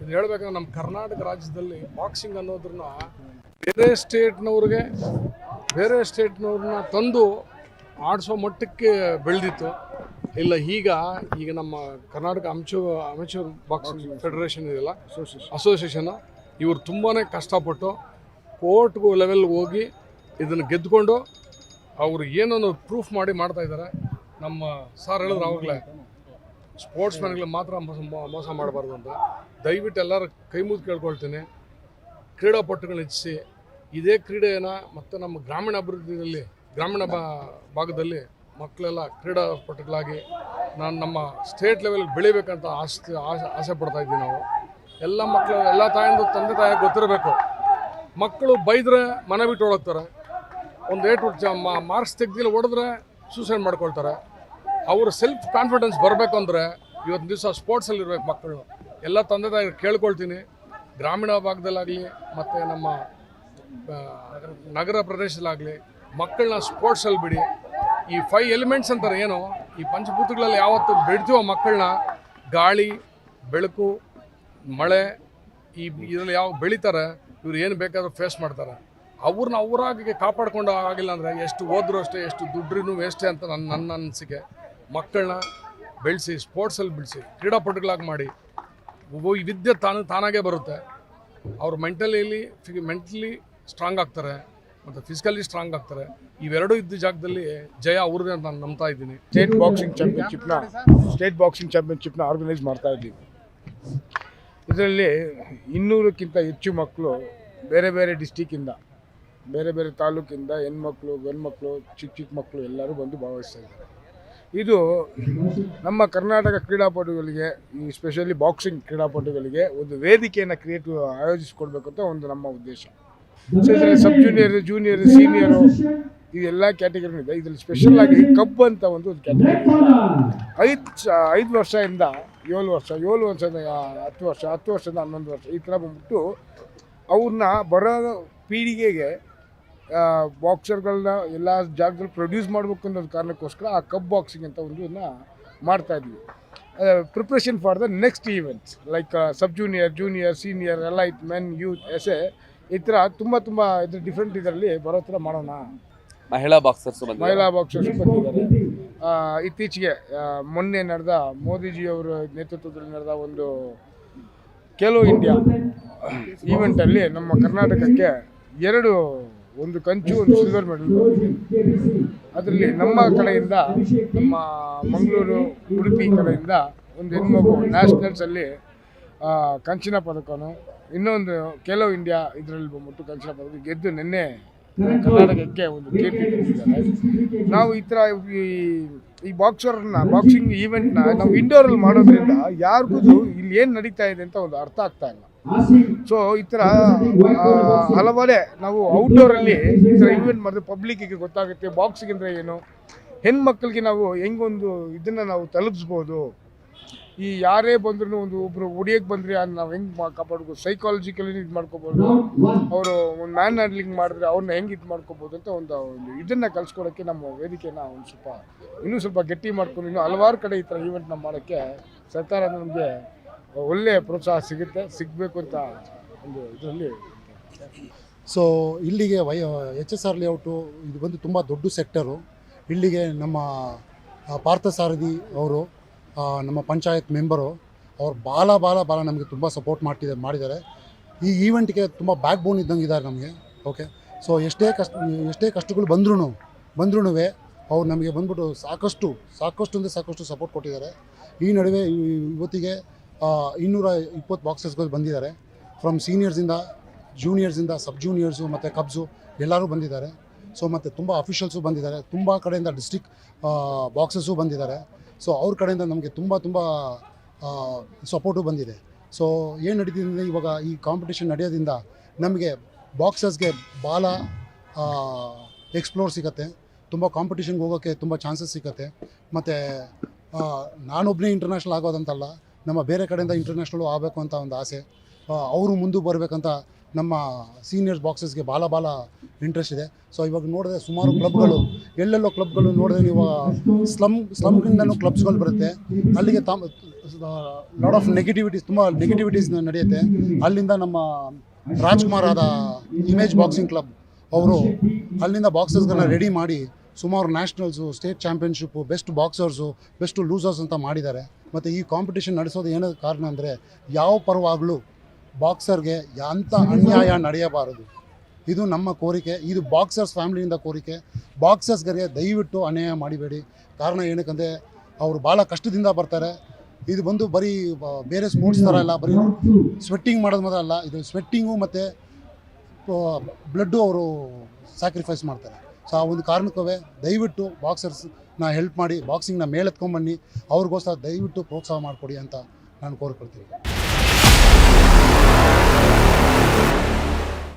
ಇದು ಹೇಳ್ಬೇಕಂದ್ರೆ ನಮ್ಮ ಕರ್ನಾಟಕ ರಾಜ್ಯದಲ್ಲಿ ಬಾಕ್ಸಿಂಗ್ ಅನ್ನೋದ್ರನ್ನ ಬೇರೆ ಸ್ಟೇಟ್ನವ್ರನ್ನ ತಂದು ಆಡಿಸೋ ಮಟ್ಟಕ್ಕೆ ಬೆಳೆದಿತ್ತು. ಇಲ್ಲ ಈಗ ನಮ್ಮ ಕರ್ನಾಟಕ ಅಮೆಚೂರ್ ಬಾಕ್ಸಿಂಗ್ ಫೆಡರೇಷನ್ ಇದೆಯಲ್ಲ, ಅಸೋಸಿಯೇಷನ್, ಇವರು ತುಂಬಾ ಕಷ್ಟಪಟ್ಟು ಕೋರ್ಟ್ಗೂ ಲೆವೆಲ್ಗೆ ಹೋಗಿ ಇದನ್ನು ಗೆದ್ದುಕೊಂಡು ಅವರು ಏನನ್ನು ಪ್ರೂಫ್ ಮಾಡಿ ಮಾಡ್ತಾಯಿದ್ದಾರೆ. ನಮ್ಮ ಸಾರ್ ಹೇಳಿದ್ರು ಆವಾಗಲೇ, ಸ್ಪೋರ್ಟ್ಸ್ ಮ್ಯಾನ್ಗಳಿಗೆ ಮಾತ್ರ ಮೋಸ ಮಾಡಬಾರ್ದು ಅಂತ. ದಯವಿಟ್ಟು ಎಲ್ಲರೂ ಕೈ ಮುಗಿದು ಕೇಳ್ಕೊಳ್ತೀನಿ, ಕ್ರೀಡಾಪಟುಗಳನ್ನ ಹೆಚ್ಚಿಸಿ ಇದೇ ಕ್ರೀಡೆಯನ್ನು ಮತ್ತು ನಮ್ಮ ಗ್ರಾಮೀಣ ಅಭಿವೃದ್ಧಿಯಲ್ಲಿ ಭಾಗದಲ್ಲಿ ಮಕ್ಕಳೆಲ್ಲ ಕ್ರೀಡಾಪಟುಗಳಾಗಿ ನಮ್ಮ ಸ್ಟೇಟ್ ಲೆವೆಲ್ಗೆ ಬೆಳಿಬೇಕಂತ ಆಸೆ ಪಡ್ತಾ ಇದ್ದೀವಿ. ನಾವು ಎಲ್ಲ ಮಕ್ಕಳು, ಎಲ್ಲ ತಂದೆ ತಾಯಿಗೆ ಗೊತ್ತಿರಬೇಕು. ಮಕ್ಕಳು ಬೈದರೆ ಮನೆ ಬಿಟ್ಟು ಓಡೋಗ್ತಾರೆ, ಒಂದು ಮಾರ್ಕ್ಸ್ ತೆಗ್ದಿಲ್ಲ ಹೊಡೆದ್ರೆ ಸೂಸೈಡ್ ಮಾಡ್ಕೊಳ್ತಾರೆ. ಅವರು ಸೆಲ್ಫ್ ಕಾನ್ಫಿಡೆನ್ಸ್ ಬರಬೇಕು ಅಂದರೆ ಇವತ್ತು ದಿವಸ ಸ್ಪೋರ್ಟ್ಸಲ್ಲಿ ಇರಬೇಕು ಮಕ್ಕಳು. ಎಲ್ಲ ತಂದೆ ತಾಯಿ ಕೇಳ್ಕೊಳ್ತೀನಿ, ಗ್ರಾಮೀಣ ಭಾಗದಲ್ಲಾಗಲಿ ಮತ್ತು ನಮ್ಮ ನಗರ ಪ್ರದೇಶದಲ್ಲಾಗಲಿ ಮಕ್ಕಳನ್ನ ಸ್ಪೋರ್ಟ್ಸಲ್ಲಿ ಬಿಡಿ. ಈ 5 ಎಲಿಮೆಂಟ್ಸ್ ಅಂತಾರೆ, ಏನು ಈ ಪಂಚಭೂತಗಳಲ್ಲಿ ಯಾವತ್ತು ಬಿಡ್ತೀವೋ ಮಕ್ಕಳನ್ನ, ಗಾಳಿ, ಬೆಳಕು, ಮಳೆ, ಇದರಲ್ಲಿ ಯಾವ ಬೆಳೀತಾರೆ ಇವ್ರು ಏನು ಬೇಕಾದರೂ ಫೇಸ್ ಮಾಡ್ತಾರೆ. ಅವ್ರನ್ನ ಅವರಾಗಿ ಕಾಪಾಡ್ಕೊಂಡು ಆಗಿಲ್ಲ ಅಂದರೆ ಎಷ್ಟು ಓದ್ರೂ ಅಷ್ಟೇ, ಎಷ್ಟು ದುಡ್ಡ್ರೂ ವೇಸ್ಟೇ ಅಂತ ನನ್ನ ಅನಿಸಿಕೆ. ಮಕ್ಕಳನ್ನ ಬೆಳೆಸಿ, ಸ್ಪೋರ್ಟ್ಸಲ್ಲಿ ಬೆಳೆಸಿ, ಕ್ರೀಡಾಪಟುಗಳಾಗಿ ಮಾಡಿ. ಈ ವಿದ್ಯೆ ತಾನಾಗೇ ಬರುತ್ತೆ. ಅವರು ಮೆಂಟಲಿ ಸ್ಟ್ರಾಂಗ್ ಆಗ್ತಾರೆ ಮತ್ತು ಫಿಸಿಕಲಿ ಸ್ಟ್ರಾಂಗ್ ಆಗ್ತಾರೆ. ಇವೆರಡೂ ಇದ್ದ ಜಾಗದಲ್ಲಿ ಜಯ ಅವ್ರದ್ದೇ ಅಂತ ನಾನು ನಂಬ್ತಾ ಇದ್ದೀನಿ. ಸ್ಟೇಟ್ ಬಾಕ್ಸಿಂಗ್ ಚಾಂಪಿಯನ್ಶಿಪ್ನ ಆರ್ಗನೈಸ್ ಮಾಡ್ತಾ ಇದ್ದೀವಿ. ಇದರಲ್ಲಿ 200ಕ್ಕಿಂತ ಹೆಚ್ಚು ಮಕ್ಕಳು ಬೇರೆ ಬೇರೆ ಡಿಸ್ಟಿಕ್ಕಿಂದ, ಬೇರೆ ಬೇರೆ ತಾಲೂಕಿಂದ ಹೆಣ್ಮಕ್ಳು, ಗಂಡು ಮಕ್ಕಳು, ಚಿಕ್ಕ ಮಕ್ಕಳು ಎಲ್ಲರೂ ಬಂದು ಭಾಗವಹಿಸ್ತಾ ಇದ್ದಾರೆ. ಇದು ನಮ್ಮ ಕರ್ನಾಟಕ ಕ್ರೀಡಾಪಟುಗಳಿಗೆ, ಈ ಸ್ಪೆಷಲಿ ಬಾಕ್ಸಿಂಗ್ ಕ್ರೀಡಾಪಟುಗಳಿಗೆ ಒಂದು ವೇದಿಕೆಯನ್ನು ಆಯೋಜಿಸಿಕೊಡ್ಬೇಕು ಅಂತ ಒಂದು ನಮ್ಮ ಉದ್ದೇಶ. ಸೊ ಇದರಲ್ಲಿ ಸಬ್ ಜೂನಿಯರ್, ಜೂನಿಯರ್, ಸೀನಿಯರು ಇದೆಲ್ಲ ಕ್ಯಾಟಗರಿ ಇದೆ. ಇದರಲ್ಲಿ ಸ್ಪೆಷಲ್ ಆಗಿ ಕಬ್ ಅಂತ ಒಂದು ಕ್ಯಾಟಗರಿ 5 ವರ್ಷದಿಂದ 7 ವರ್ಷ, 7 ವರ್ಷದಿಂದ 10 ವರ್ಷ, 10 ವರ್ಷದಿಂದ 11 ವರ್ಷ ಈ ಥರ ಬಂದ್ಬಿಟ್ಟು ಅವ್ರನ್ನ ಬರೋ ಪೀಳಿಗೆಗೆ ಬಾಕ್ಸರ್ಗಳನ್ನ ಎಲ್ಲ ಜಾಗದಲ್ಲಿ ಪ್ರೊಡ್ಯೂಸ್ ಮಾಡಬೇಕು ಅನ್ನೋದು ಕಾರಣಕ್ಕೋಸ್ಕರ ಆ ಕಬ್ ಬಾಕ್ಸಿಂಗ್ ಅಂತ ಒಂದನ್ನು ಮಾಡ್ತಾಯಿದ್ವಿ. Preparation for the next events like sub junior, junior, senior, elite, men, youth, ಎಸೆ ಈ ಥರ ತುಂಬ ಇದು ಡಿಫ್ರೆಂಟ್ ಇದರಲ್ಲಿ ಬರೋ ಥರ ಮಾಡೋಣ. ಮಹಿಳಾ ಬಾಕ್ಸರ್ಸ್ ಬಂದಿದ್ದಾರೆ. ಇತ್ತೀಚೆಗೆ ಮೊನ್ನೆ ನಡೆದ ಮೋದಿಜಿಯವರ ನೇತೃತ್ವದಲ್ಲಿ ನಡೆದ ಒಂದು ಖೇಲೋ ಇಂಡಿಯಾ ಈವೆಂಟಲ್ಲಿ ನಮ್ಮ ಕರ್ನಾಟಕಕ್ಕೆ 2 ಒಂದು ಕಂಚು, ಒಂದು ಸಿಲ್ವರ್ ಮೆಡಲ್. ಅದರಲ್ಲಿ ನಮ್ಮ ಕಡೆಯಿಂದ, ನಮ್ಮ ಮಂಗಳೂರು, ಉಡುಪಿ ಕಡೆಯಿಂದ ಒಂದು ಹೆಣ್ಮಗು ನ್ಯಾಷನಲ್ಸಲ್ಲಿ ಕಂಚಿನ ಪದಕನು, ಇನ್ನೊಂದು ಖೇಲೋ ಇಂಡಿಯಾ ಇದರಲ್ಲಿ ಬಂದ್ಬಿಟ್ಟು ಕಂಚಿನ ಪದಕ ಗೆದ್ದು ನಿನ್ನೆ ಕರ್ನಾಟಕಕ್ಕೆ ಒಂದು ಕೀರ್ತಿ ತಂದಿದ್ದಾರೆ. ನಾವು ಈ ಥರ ಈ ಬಾಕ್ಸಿಂಗ್ ಈವೆಂಟ್ನ ನಾವು ಇಂಡೋರಲ್ಲಿ ಮಾಡೋದ್ರಿಂದ ಯಾರಿಗೂ ಇಲ್ಲಿ ಏನು ನಡೀತಾ ಇದೆ ಅಂತ ಒಂದು ಅರ್ಥ ಆಗ್ತಾ ಇಲ್ಲ. ಸೊ ಈ ಥರ ಹಲವಾರೇ ನಾವು ಔಟ್ಡೋರಲ್ಲಿ ಈ ಥರ ಈವೆಂಟ್ ಮಾಡಿದ್ರೆ ಪಬ್ಲಿಕ್ಕಿಗೆ ಗೊತ್ತಾಗುತ್ತೆ ಬಾಕ್ಸಿಂಗ್ ಅಂದರೆ ಏನು, ಹೆಣ್ಮಕ್ಳಿಗೆ ನಾವು ಹೆಂಗೊಂದು ಇದನ್ನು ನಾವು ತಲುಪಿಸ್ಬೋದು. ಈ ಯಾರೇ ಬಂದ್ರೂ ಒಬ್ಬರು ಹೊಡಿಯೋಕ್ಕೆ ಬಂದರೆ ನಾವು ಹೆಂಗೆ ಕಾಪಾಡ್ಬೋದು, ಸೈಕಾಲಜಿಕಲಿ ಇದು ಮಾಡ್ಕೋಬೋದು, ಅವರು ಒಂದು ಮ್ಯಾನ್ ಹ್ಯಾಂಡ್ಲಿಂಗ್ ಮಾಡಿದ್ರೆ ಅವ್ರನ್ನ ಹೆಂಗೆ ಇದು ಮಾಡ್ಕೋಬೋದು ಅಂತ ಒಂದು ಇದನ್ನು ಕಲಿಸ್ಕೊಡೋಕ್ಕೆ ನಮ್ಮ ವೇದಿಕೆನ ಇನ್ನೂ ಸ್ವಲ್ಪ ಗಟ್ಟಿ ಮಾಡ್ಕೊಂಡು ಇನ್ನೂ ಹಲವಾರು ಕಡೆ ಈ ಥರ ಈವೆಂಟ್ನ ಮಾಡೋಕ್ಕೆ ಸರ್ಕಾರ ನಮಗೆ ಒಳ್ಳೆಯ ಪ್ರೋತ್ಸಾಹ ಸಿಗಬೇಕು ಅಂತ ಒಂದು ಇದರಲ್ಲಿ. ಸೊ ಇಲ್ಲಿಗೆ HSR ಲೇಔಟು ಇದು ಬಂದು ತುಂಬ ದೊಡ್ಡ ಸೆಕ್ಟರು. ಇಲ್ಲಿಗೆ ನಮ್ಮ ಪಾರ್ಥಸಾರಥಿ ಅವರು, ನಮ್ಮ ಪಂಚಾಯತ್ ಮೆಂಬರು, ಅವ್ರು ಭಾಳ ನಮಗೆ ತುಂಬ ಸಪೋರ್ಟ್ ಮಾಡಿದ್ದಾರೆ. ಈ ಈವೆಂಟ್ಗೆ ತುಂಬ ಬ್ಯಾಕ್ ಬೋನ್ ಇದ್ದಂಗೆ ಇದ್ದಾರೆ ನಮಗೆ. ಓಕೆ, ಸೊ ಎಷ್ಟೇ ಕಷ್ಟಗಳು ಬಂದ್ರೂ ಅವ್ರು ನಮಗೆ ಬಂದ್ಬಿಟ್ಟು ಸಾಕಷ್ಟು ಸಪೋರ್ಟ್ ಕೊಟ್ಟಿದ್ದಾರೆ. ಈ ನಡುವೆ ಇವತ್ತಿಗೆ 220 ಬಾಕ್ಸರ್ಸ್ಗಳು ಬಂದಿದ್ದಾರೆ. ಫ್ರಮ್ ಸೀನಿಯರ್ಸಿಂದ, ಜೂನಿಯರ್ಸಿಂದ, ಸಬ್ ಜೂನಿಯರ್ಸು ಮತ್ತು ಕಬ್ಸು ಎಲ್ಲರೂ ಬಂದಿದ್ದಾರೆ. ಸೊ ಮತ್ತು ತುಂಬ ಅಫಿಷಿಯಲ್ಸು ಬಂದಿದ್ದಾರೆ, ತುಂಬ ಕಡೆಯಿಂದ ಡಿಸ್ಟ್ರಿಕ್ಟ್ ಬಾಕ್ಸರ್ಸು ಬಂದಿದ್ದಾರೆ. ಸೊ ಅವ್ರ ಕಡೆಯಿಂದ ನಮಗೆ ತುಂಬ ಸಪೋರ್ಟು ಬಂದಿದೆ. ಸೊ ಏನು ನಡೀತಿದೆ ಇವಾಗ ಈ ಕಾಂಪಿಟೇಷನ್ ನಡೆಯೋದ್ರಿಂದ ನಮಗೆ ಬಾಕ್ಸರ್ಸ್ಗೆ ಭಾಳ ಎಕ್ಸ್ಪ್ಲೋರ್ ಸಿಗುತ್ತೆ, ತುಂಬ ಕಾಂಪಿಟೇಷನ್ಗೆ ಹೋಗೋಕ್ಕೆ ತುಂಬ ಚಾನ್ಸಸ್ ಸಿಗುತ್ತೆ. ಮತ್ತು ನಾನೊಬ್ಬನೇ ಇಂಟರ್ನ್ಯಾಷನಲ್ ಆಗೋದಂತಲ್ಲ, ನಮ್ಮ ಬೇರೆ ಕಡೆಯಿಂದ ಇಂಟರ್ನ್ಯಾಷನಲ್ಲು ಆಗಬೇಕು ಅಂತ ಒಂದು ಆಸೆ, ಅವರು ಮುಂದೆ ಬರಬೇಕಂತ ನಮ್ಮ ಸೀನಿಯರ್ಸ್ ಬಾಕ್ಸರ್ಸ್ಗೆ ಭಾಳ ಇಂಟ್ರೆಸ್ಟ್ ಇದೆ. ಸೊ ಇವಾಗ ನೋಡಿದ್ರೆ ಸುಮಾರು ಕ್ಲಬ್ಗಳು ಎಲ್ಲೆಲ್ಲೋ ಕ್ಲಬ್ಗಳು ನೋಡಿದ್ರೆ ನೀವು ಸ್ಲಮ್ಗಿಂದನೂ ಕ್ಲಬ್ಸ್ಗಳು ಬರುತ್ತೆ. ಅಲ್ಲಿಗೆ ಲಾಟ್ ಆಫ್ ನೆಗೆಟಿವಿಟೀಸ್, ತುಂಬ ನೆಗೆಟಿವಿಟೀಸ್ ನಡೆಯುತ್ತೆ. ಅಲ್ಲಿಂದ ನಮ್ಮ ರಾಜ್ಕುಮಾರ್ ಆದ ಇಮೇಜ್ ಬಾಕ್ಸಿಂಗ್ ಕ್ಲಬ್ ಅವರು ಅಲ್ಲಿಂದ ಬಾಕ್ಸರ್ಸ್ಗಳನ್ನ ರೆಡಿ ಮಾಡಿ ಸುಮಾರು nationals, state championship, best boxers, best losers ಅಂತ ಮಾಡಿದ್ದಾರೆ. ಮತ್ತು ಈ ಕಾಂಪಿಟೇಷನ್ ನಡೆಸೋದು ಏನೋ ಕಾರಣ ಅಂದರೆ ಯಾವ ಪರವಾಗಲೂ ಬಾಕ್ಸರ್ಗೆ ಅಂಥ ಅನ್ಯಾಯ ನಡೆಯಬಾರದು. ಇದು ನಮ್ಮ ಕೋರಿಕೆ, ಇದು ಬಾಕ್ಸರ್ಸ್ ಫ್ಯಾಮಿಲಿಯಿಂದ ಕೋರಿಕೆ. ಬಾಕ್ಸರ್ಸ್ಗಳಿಗೆ ದಯವಿಟ್ಟು ಅನ್ಯಾಯ ಮಾಡಿಬೇಡಿ. ಕಾರಣ ಏನಕ್ಕಂದರೆ ಅವರು ಭಾಳ ಕಷ್ಟದಿಂದ ಬರ್ತಾರೆ. ಇದು ಬಂದು ಬರೀ ಬೇರೆ ಸ್ಪೋರ್ಟ್ಸ್ ಥರ ಅಲ್ಲ, ಬರೀ ಸ್ವೆಟ್ಟಿಂಗ್ ಮಾಡೋದು ಮಾತ್ರ ಅಲ್ಲ, ಇದು ಸ್ವೆಟ್ಟಿಂಗು ಮತ್ತು ಬ್ಲಡ್ಡು ಅವರು ಸ್ಯಾಕ್ರಿಫೈಸ್ ಮಾಡ್ತಾರೆ. ಸೊ ಆ ಒಂದು ಕಾರಣಕ್ಕೇ ದಯವಿಟ್ಟು ಬಾಕ್ಸರ್ಸ್ನ ಹೆಲ್ಪ್ ಮಾಡಿ, ಬಾಕ್ಸಿಂಗ್ನ ಮೇಲೆತ್ಕೊಂಬನ್ನಿ, ಅವ್ರಿಗೋಸ್ಕರ ದಯವಿಟ್ಟು ಪ್ರೋತ್ಸಾಹ ಮಾಡಿಕೊಡಿ ಅಂತ ನಾನು ಕೋರ್ಕೊಳ್ತೀನಿ.